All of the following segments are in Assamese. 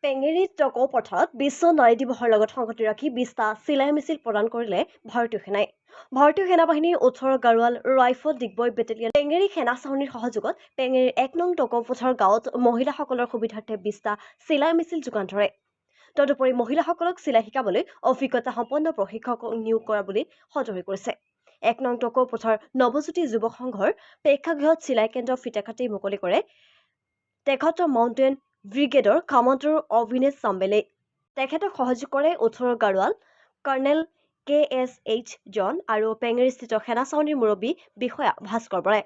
পেঙেৰী টকৌ পথাৰত বিশ্ব নাৰী দিৱসৰ লগত সংগতি ৰাখি 20টা চিলাই মিছিল প্ৰদান কৰিলে ভাৰতীয় সেনাই। ভাৰতীয় সেনাবাহিনীৰ 18 গাৰোৱাল ৰাইফল ডিগবৈ বেটেলিয়ন পেঙেৰী সেনা চাউনীৰ সহযোগত পেঙেৰীৰ 1 নং টকৌ পথাৰ গাঁৱত মহিলাসকলৰ সুবিধাৰ্থে 20টা চিলাই মিছিল যোগান ধৰে। তদুপৰি মহিলাসকলক চিলাই শিকাবলৈ অভিজ্ঞতা সম্পন্ন প্ৰশিক্ষক নিয়োগ কৰা বুলি সদৰি কৰিছে। 1 নং টকৌ পথাৰ নৱজ্যোতি যুৱক সংঘৰ প্ৰেক্ষাগৃহত চিলাই কেন্দ্ৰ ফিতা কাটি মুকলি কৰে তেখেতৰ মাউণ্টেইন ব্ৰিগেডৰ কামাণ্ডাৰ অবিনেশ চাম্বেলে। তেখেতক সহযোগ কৰে 18 গাৰোৱাল কৰ্ণেল KSH জন আৰু পেঙেৰীস্থিত সেনা চাউনীৰ মুৰব্বী বিষয়া ভাস্কৰ বৰাই।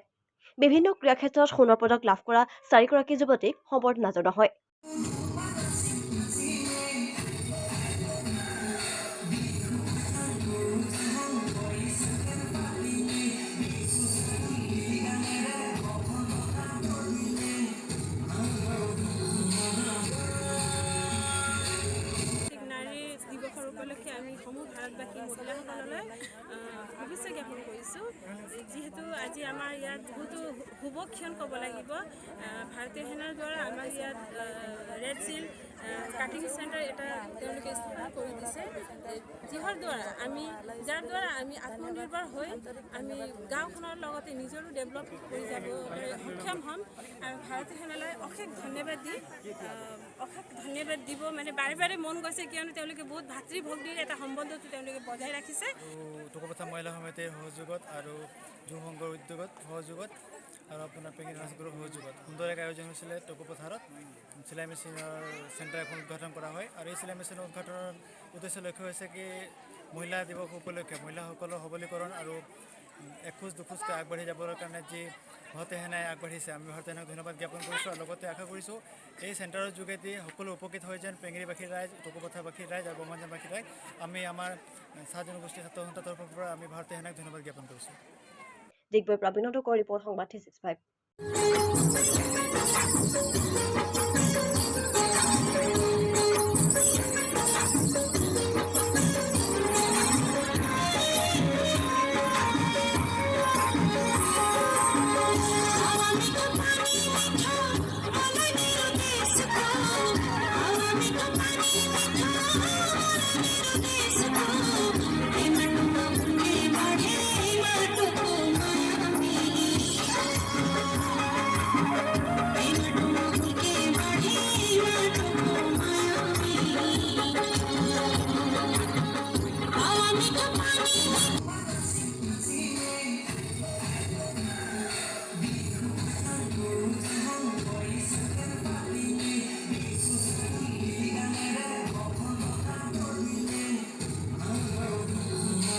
বিভিন্ন ক্ৰীড়াক্ষেত্ৰত সোণৰ পদক লাভ কৰা 4গৰাকী যুৱতীক সম্বৰ্ধনা জনোৱা হয়। দিৱসৰ উপলক্ষে আমি সমূহ ভাৰতবাসী মহিলাসকললৈ শুভেচ্ছা জ্ঞাপন কৰিছোঁ। যিহেতু আজি আমাৰ ইয়াত বহুতো শুভক্ষণ ক'ব লাগিব। ভাৰতীয় সেনাৰ দ্বাৰা আমাৰ ইয়াত ৰেড চিল কাটিং চেণ্টাৰ এটা তেওঁলোকে স্থাপন কৰি দিছে, যাৰ দ্বাৰা আমি আত্মনিৰ্ভৰ হৈ আমি গাঁওখনৰ লগতে নিজৰো ডেভেলপ কৰি যাব সক্ষম হ'ম। আৰু ভাৰতীয় সেনালৈ অশেষ ধন্যবাদ দিব মানে বাৰে বাৰে মন গৈছে, কিয়নো তেওঁলোকে বহুত ভাতৃভক্তিৰ এটা সম্বন্ধটো তেওঁলোকে বজাই ৰাখিছে। টকৌ পথাৰ মহিলা সমিতিৰ সহযোগত আৰু যুৱ সংঘৰ উদ্যোগত সহযোগত আৰু আপোনাৰ পেঙেৰী নাচ গ্ৰুপৰ সহযোগত সুন্দৰ এক আয়োজন হৈছিলে। টকৌ পথাৰত চিলাই মেচিনৰ চেণ্টাৰ এখন উদ্ঘাটন কৰা হয় আৰু এই চিলাই মেচিনৰ উদ্ঘাটনৰ উদ্দেশ্য লক্ষ্য হৈছে কি মহিলা দিৱস উপলক্ষে মহিলাসকলৰ সবলীকৰণ আৰু এখোজ দুখোজকৈ আগবাঢ়ি যাবৰ কাৰণে যি ভাৰতীয় সেনাই আগবাঢ়িছে, আমি ভাৰতীয় সেনাক ধন্যবাদ জ্ঞাপন কৰিছোঁ আৰু লগতে আশা কৰিছোঁ এই চেণ্টাৰৰ যোগেদি সকলো উপকৃত হৈ যেন পেঙেৰীবাসীৰ ৰাইজ, টকৌ পথাৰবাসীৰ ৰাইজ আৰু ব্ৰহ্মঞ্জনবাসীৰ ৰাইজ। আমি আমাৰ চাহ জনগোষ্ঠীৰ ছাত্ৰ সন্থাৰ তৰফৰ পৰা আমি ভাৰতীয় সেনাক ধন্যবাদ জ্ঞাপন কৰিছোঁ। ডিগবৈ প্ৰবীণ ৰিপৰ্ট সংবাদ 365।